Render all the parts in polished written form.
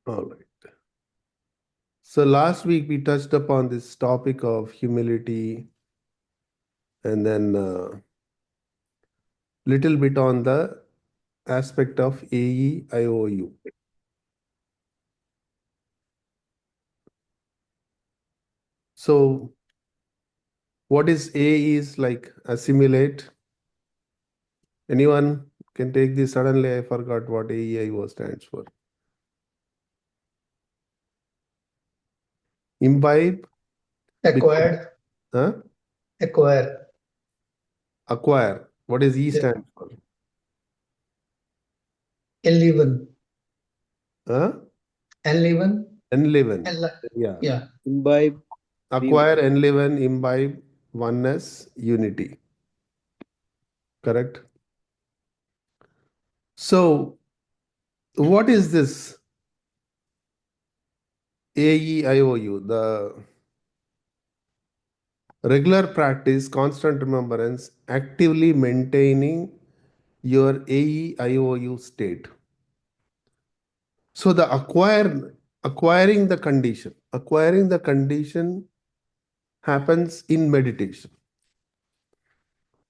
All right. So last week we touched upon this topic of humility and then little bit on the aspect of AEIOU. So what is A is like assimilate. Anyone can take this? Suddenly I forgot what AEIO stands for. Imbibe, become, Acquired, huh? acquire, Acquire. What does E yeah. stand for? Enliven, Huh? enliven, Enliven. enli Yeah. yeah. Imbibe, be Acquire, enliven, imbibe, oneness, unity. Correct? So what is this AEIOU? The regular practice, constant remembrance, actively maintaining your AEIOU state. So the acquiring the condition happens in meditation.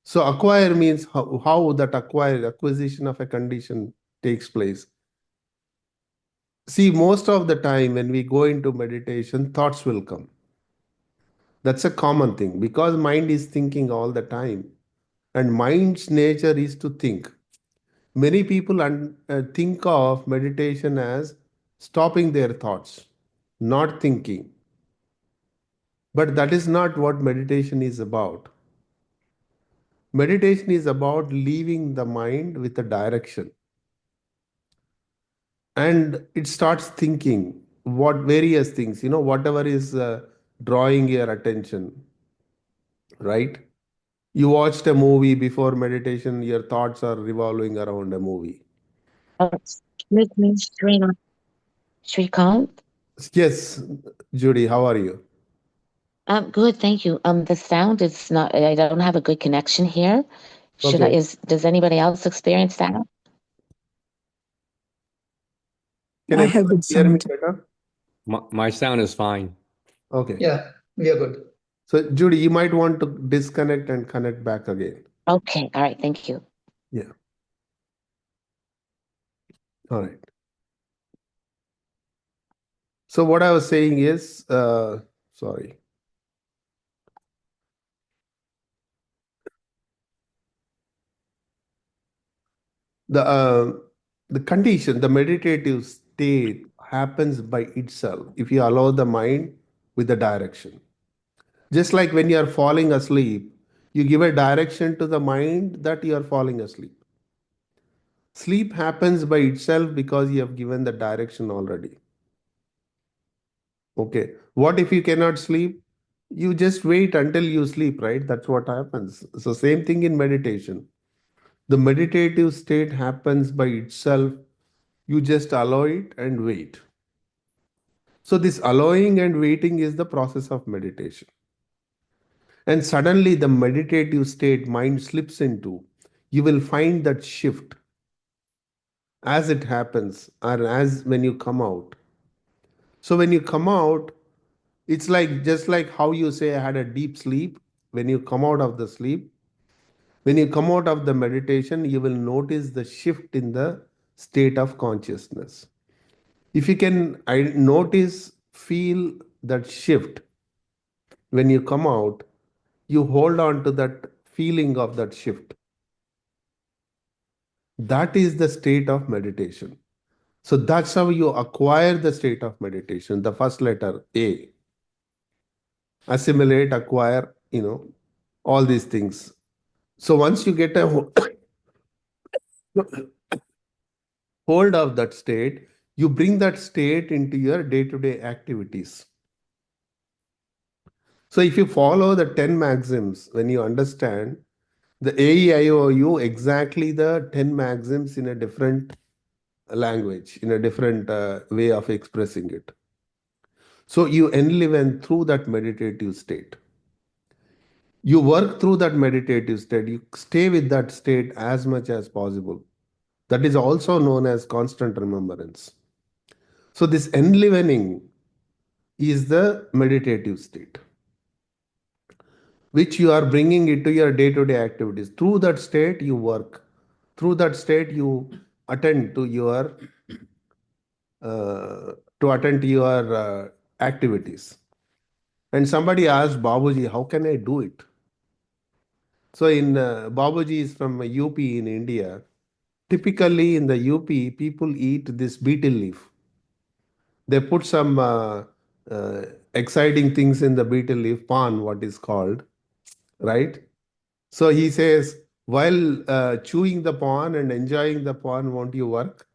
So acquire means how that acquisition of a condition takes place. See, most of the time when we go into meditation, thoughts will come. That's a common thing because mind is thinking all the time, and mind's nature is to think. Many people think of meditation as stopping their thoughts, not thinking. But that is not what meditation is about. Meditation is about leaving the mind with a direction. And it starts thinking what various things, whatever is drawing your attention, right? You watched a movie before meditation, your thoughts are revolving around a movie. Excuse me, Shrikant. Yes, Judy, how are you? Good, thank you. The sound is not, I don't have a good connection here. Okay. Does anybody else experience that? Can I have everyone good hear me sound. better? my sound is fine. Okay. Yeah, we are good. So, Judy, you might want to disconnect and connect back again. Okay, all right, thank you. Yeah. All right. So, what I was saying is, sorry. The uh, the condition, the meditative state happens by itself if you allow the mind with the direction. Just like when you are falling asleep, you give a direction to the mind that you are falling asleep. Sleep happens by itself because you have given the direction already. Okay. What if you cannot sleep? You just wait until you sleep, right? That's what happens. So, same thing in meditation. The meditative state happens by itself. You just allow it and wait. So, this allowing and waiting is the process of meditation. And suddenly, the meditative state mind slips into, you will find that shift as it happens or as when you come out. So, when you come out, it's like just like how you say, I had a deep sleep. When you come out of the sleep, when you come out of the meditation, you will notice the shift in the state of consciousness. If you can notice, feel that shift when you come out, you hold on to that feeling of that shift. That is the state of meditation. So that's how you acquire the state of meditation. The first letter A, assimilate, acquire, all these things. So once you get a hold of that state, you bring that state into your day to day activities. So if you follow the 10 maxims, when you understand the AEIOU, exactly the 10 maxims in a different language, in a different way of expressing it. So you enliven through that meditative state. You work through that meditative state. You stay with that state as much as possible. That is also known as constant remembrance. So this enlivening is the meditative state, which you are bringing into your day-to-day activities. Through that state, you work. Through that state, you attend to your activities. And somebody asked Babuji, how can I do it? So in Babuji is from UP in India. Typically in the UP, people eat this betel leaf. They put some uh, exciting things in the betel leaf, pan, what is called, right? So he says, while chewing the pan and enjoying the pan, won't you work?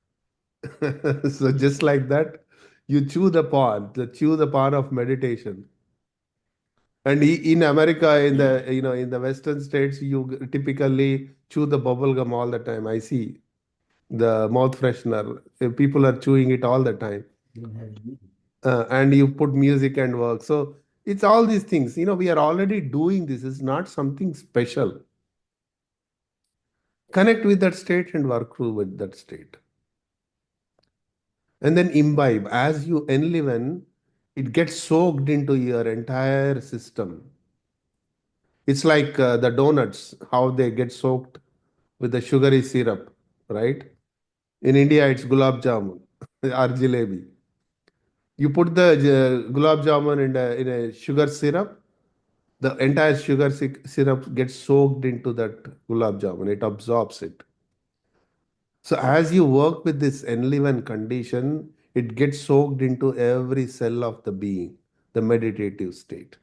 So just like that, you chew the pan of meditation. And in America, in the Western states, you typically chew the bubble gum all the time. I see the mouth freshener. People are chewing it all the time. And you put music and work. So it's all these things. We are already doing this. It's not something special. Connect with that state and work through with that state. And then imbibe. As you enliven, it gets soaked into your entire system. It's like the donuts, how they get soaked with the sugary syrup, right? In India, it's gulab jamun or jalebi. You put the gulab jamun in a sugar syrup, the entire syrup gets soaked into that gulab jamun. It absorbs it. So as you work with this enliven condition, it gets soaked into every cell of the being, the meditative state.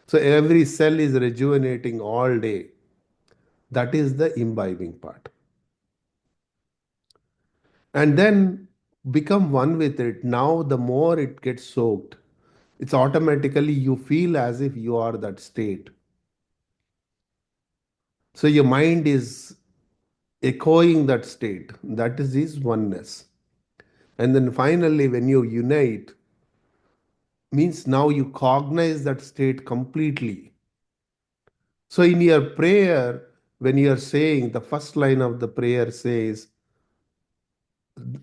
So every cell is rejuvenating all day. That is the imbibing part. And then become one with it. Now, the more it gets soaked, it's automatically you feel as if you are that state. So your mind is echoing that state. That is his oneness. And then finally, when you unite, means now you cognize that state completely. So in your prayer, when you are saying, the first line of the prayer says,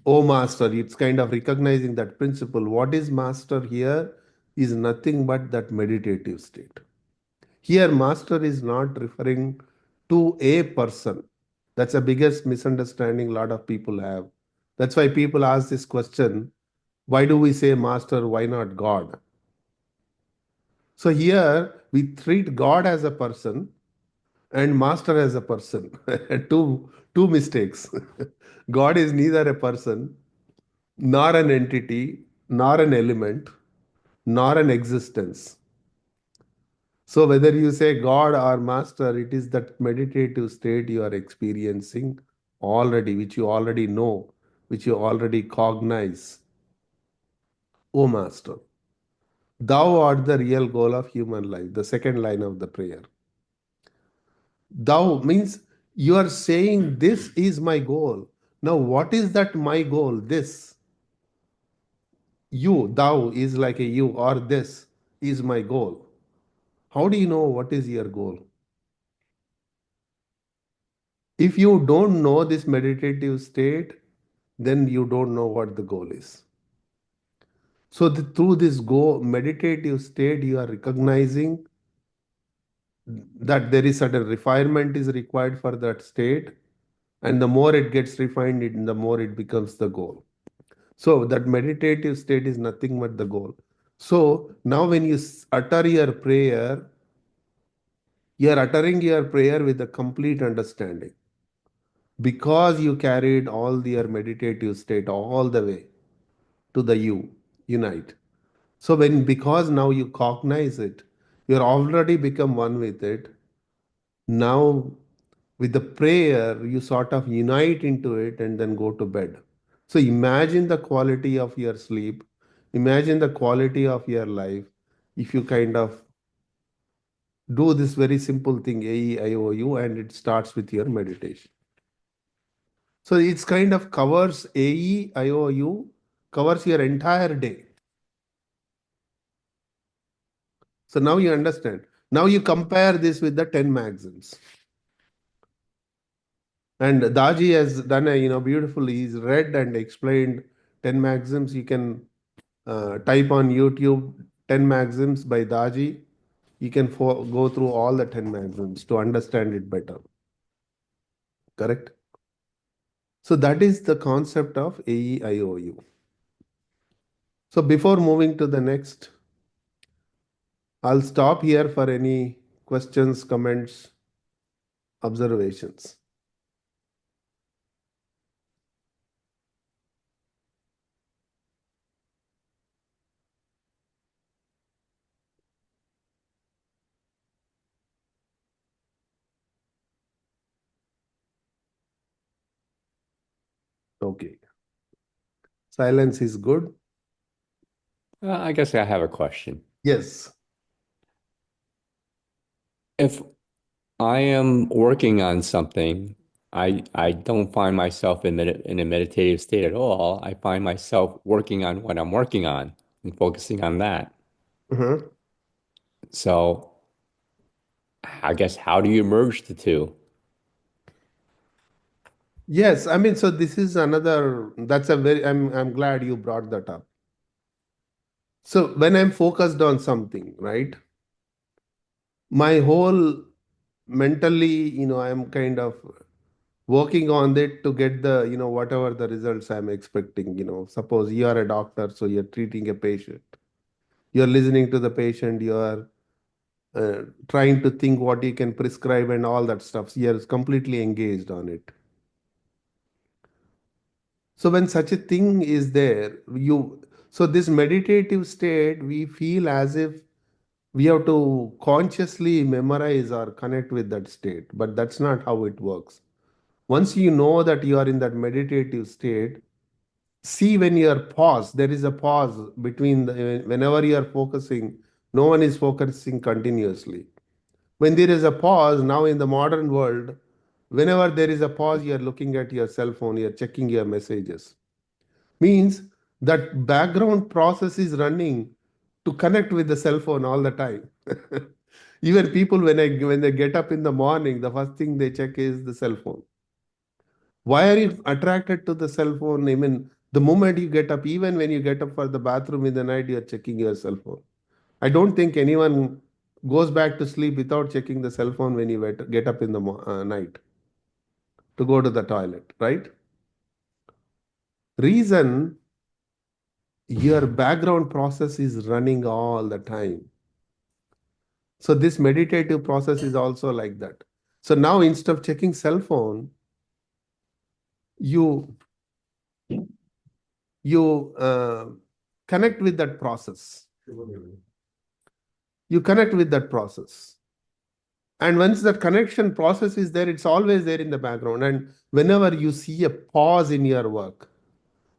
"Oh Master," it's kind of recognizing that principle. What is Master here is nothing but that meditative state. Here, Master is not referring to a person. That's the biggest misunderstanding a lot of people have. That's why people ask this question, why do we say Master, why not God? So here we treat God as a person and Master as a person. Two mistakes. God is neither a person, nor an entity, nor an element, nor an existence. So whether you say God or Master, it is that meditative state you are experiencing already, which you already know, which you already cognize. O Master, thou art the real goal of human life, the second line of the prayer. Thou means you are saying this is my goal. Now, what is that my goal? This. You, thou is like a you, or this is my goal. How do you know what is your goal? If you don't know this meditative state, then you don't know what the goal is. So through this meditative state, you are recognizing that there is certain refinement is required for that state, and the more it gets refined, the more it becomes the goal. So that meditative state is nothing but the goal. So now when you utter your prayer, you are uttering your prayer with a complete understanding because you carried all your meditative state all the way to the unite. So because now you cognize it, you're already become one with it. Now with the prayer, you sort of unite into it and then go to bed. So imagine the quality of your sleep. Imagine the quality of your life if you kind of do this very simple thing, AEIOU, and it starts with your meditation. So it's kind of covers AEIOU, covers your entire day. So now you understand. Now you compare this with the 10 maxims. And Daji has done a beautifully. He's read and explained 10 maxims. You can type on YouTube 10 maxims by Daji. You can go through all the 10 maxims to understand it better. Correct? So that is the concept of AEIOU. So before moving to the next, I'll stop here for any questions, comments, observations. Okay. Silence is good. I guess I have a question. Yes. If I am working on something, I don't find myself in a meditative state at all. I find myself working on what I'm working on and focusing on that. Uh-huh. So I guess how do you merge the two? Yes, I mean, so this is another, that's a very, I'm glad you brought that up. So when I'm focused on something, right, my whole mentally, I'm kind of working on it to get the, whatever the results I'm expecting. Suppose you are a doctor, so you're treating a patient. You're listening to the patient, you are trying to think what you can prescribe and all that stuff. So you're completely engaged on it. So when such a thing is there, so this meditative state, we feel as if we have to consciously memorize or connect with that state, but that's not how it works. Once you know that you are in that meditative state, see when you are paused, there is a pause between whenever you are focusing, no one is focusing continuously. When there is a pause, now in the modern world, whenever there is a pause, you are looking at your cell phone, you are checking your messages. Means that background process is running to connect with the cell phone all the time. Even people, when they get up in the morning, the first thing they check is the cell phone. Why are you attracted to the cell phone? I mean, the moment you get up, even when you get up for the bathroom in the night, you're checking your cell phone. I don't think anyone goes back to sleep without checking the cell phone when you get up in the night to go to the toilet, right? Reason, your background process is running all the time. So this meditative process is also like that. So now instead of checking cell phone, you connect with that process. You connect with that process. And once that connection process is there, it's always there in the background. And whenever you see a pause in your work,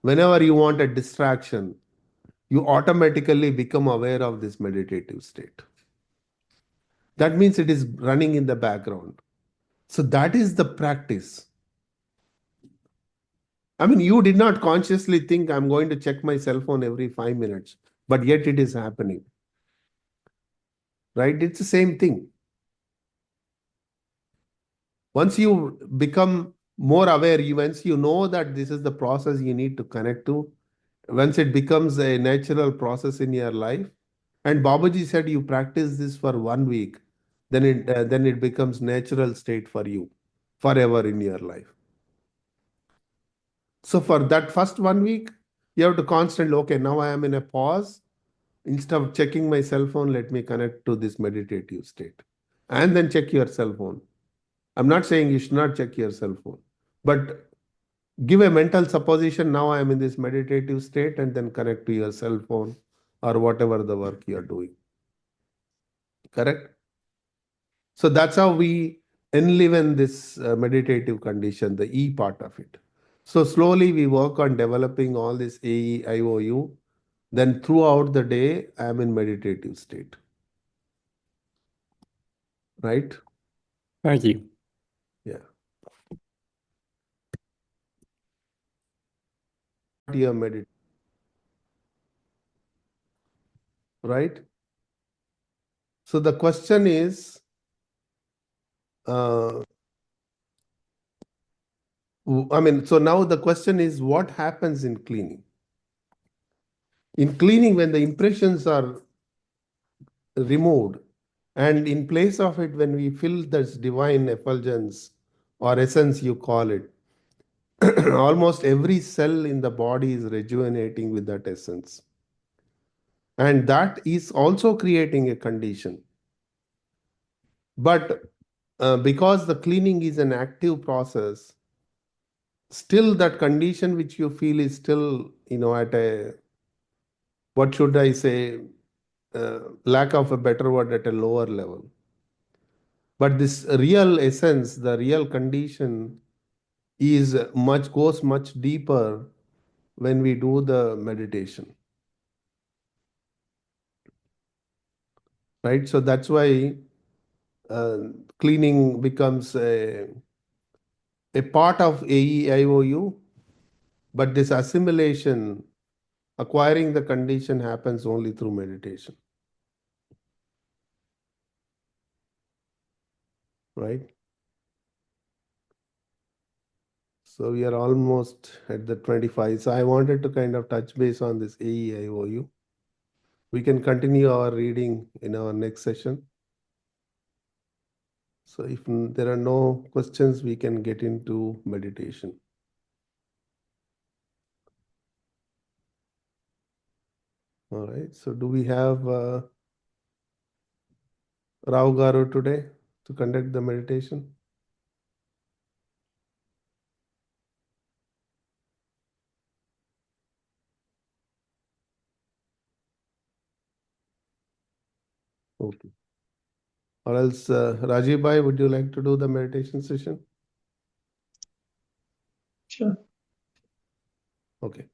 whenever you want a distraction, you automatically become aware of this meditative state. That means it is running in the background. So that is the practice. I mean, you did not consciously think I'm going to check my cell phone every 5 minutes, but yet it is happening. Right? It's the same thing. Once you become more aware, once you know that this is the process you need to connect to, once it becomes a natural process in your life, and Babaji said you practice this for 1 week, then it becomes natural state for you forever in your life. So for that first 1 week, you have to constantly, okay, now I am in a pause. Instead of checking my cell phone, let me connect to this meditative state. And then check your cell phone. I'm not saying you should not check your cell phone, but give a mental supposition, now I am in this meditative state, and then connect to your cell phone or whatever the work you are doing. Correct? So that's how we enliven this meditative condition, the E part of it. So slowly we work on developing all this AEIOU. Then throughout the day, I am in meditative state. Right? Thank you. Yeah. Your meditation. Right? So the question is, I mean, so now the question is, what happens in cleaning? In cleaning, when the impressions are removed, and in place of it, when we feel this divine effulgence or essence, you call it, almost every cell in the body is rejuvenating with that essence. And that is also creating a condition. But because the cleaning is an active process, still that condition which you feel is still, at a, what should I say, lack of a better word, at a lower level. But this real essence, the real condition goes much deeper when we do the meditation. Right? So that's why cleaning becomes a part of AEIOU, but this assimilation, acquiring the condition, happens only through meditation. Right? So we are almost at the 25. So I wanted to kind of touch base on this AEIOU. We can continue our reading in our next session. So if there are no questions, we can get into meditation. All right. So do we have Rao Garu today to conduct the meditation? Okay. Or else, Rajiv Bhai, would you like to do the meditation session? Sure. Okay.